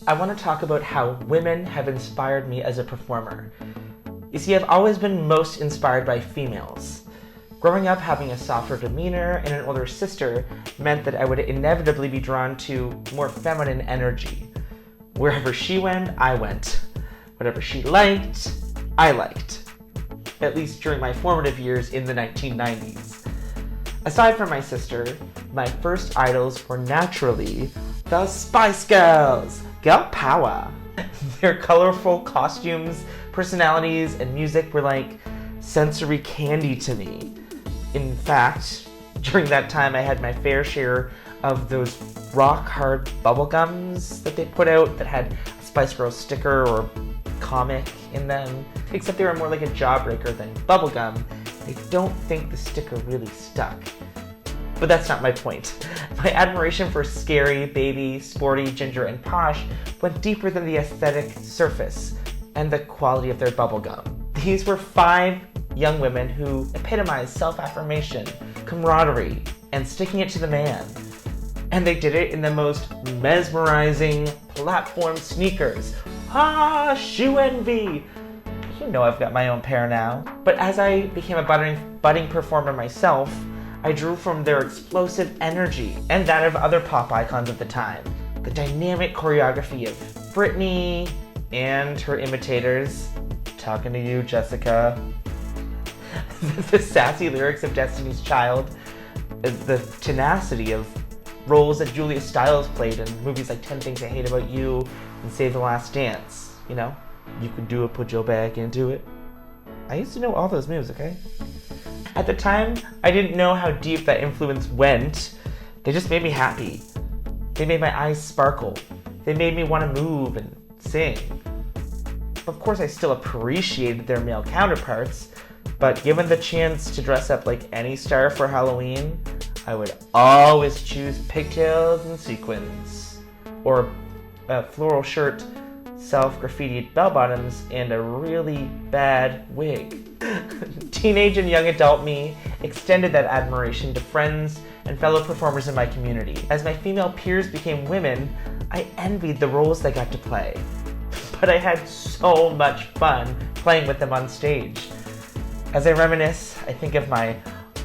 I want to talk about how women have inspired me as a performer. You see, I've always been most inspired by females. Growing up, having a softer demeanor and an older sister meant that I would inevitably be drawn to more feminine energy. Wherever she went, I went. Whatever she liked, I liked. At least during my formative years in the 1990s. Aside from my sister, my first idols were naturally the Spice Girls. Girl power. Their colorful costumes, personalities, and music were like sensory candy to me. In fact, during that time I had my fair share of those rock-hard bubblegums that they put out that had a Spice Girls sticker or comic in them. Except they were more like a jawbreaker than bubblegum. I don't think the sticker really stuck. But that's not my point. My admiration for scary, baby, sporty, ginger, and posh went deeper than the aesthetic surface and the quality of their bubblegum. These were 5 young women who epitomized self-affirmation, camaraderie, and sticking it to the man. And they did it in the most mesmerizing platform sneakers. Ah, shoe envy! You know I've got my own pair now. But as I became a budding performer myself, I drew from their explosive energy and that of other pop icons of the time. The dynamic choreography of Britney and her imitators. Talking to you, Jessica. The sassy lyrics of Destiny's Child. The tenacity of roles that Julia Stiles played in movies like 10 Things I Hate About You and Save the Last Dance. You know? You can do it, put your back into it. I used to know all those moves, okay? At the time, I didn't know how deep that influence went. They just made me happy. They made my eyes sparkle. They made me want to move and sing. Of course, I still appreciated their male counterparts, but given the chance to dress up like any star for Halloween, I would always choose pigtails and sequins. Or a floral shirt, self-graffitied bell-bottoms, and a really bad wig. Teenage and young adult me extended that admiration to friends and fellow performers in my community. As my female peers became women, I envied the roles they got to play. But I had so much fun playing with them on stage. As I reminisce, I think of my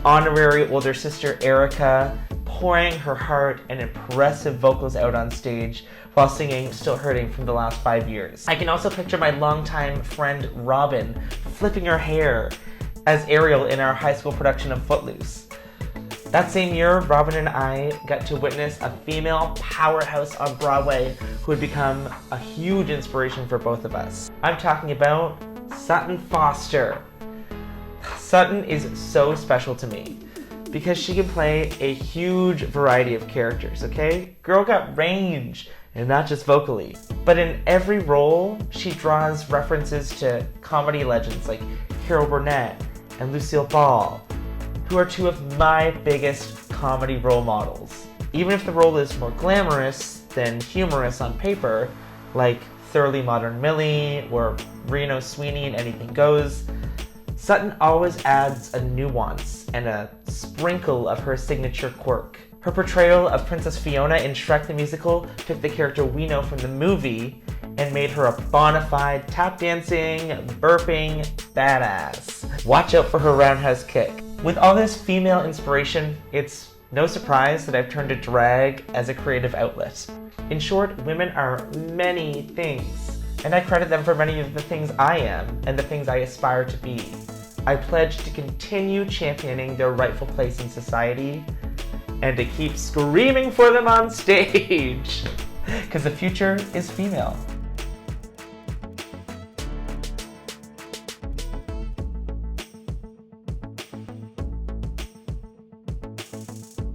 honorary older sister Erica pouring her heart and impressive vocals out on stage while singing Still Hurting from the last 5 years. I can also picture my longtime friend Robin flipping her hair as Ariel in our high school production of Footloose. That same year, Robin and I got to witness a female powerhouse on Broadway who had become a huge inspiration for both of us. I'm talking about Sutton Foster. Sutton is so special to me because she can play a huge variety of characters, okay? Girl got range, and not just vocally. But in every role, she draws references to comedy legends like Carol Burnett and Lucille Ball, who are 2 of my biggest comedy role models. Even if the role is more glamorous than humorous on paper, like Thoroughly Modern Millie or Reno Sweeney in Anything Goes, Sutton always adds a nuance and a sprinkle of her signature quirk. Her portrayal of Princess Fiona in Shrek the Musical took the character we know from the movie and made her a bona fide tap dancing, burping badass. Watch out for her roundhouse kick. With all this female inspiration, it's no surprise that I've turned to drag as a creative outlet. In short, women are many things, and I credit them for many of the things I am and the things I aspire to be. I pledge to continue championing their rightful place in society and to keep screaming for them on stage, because the future is female.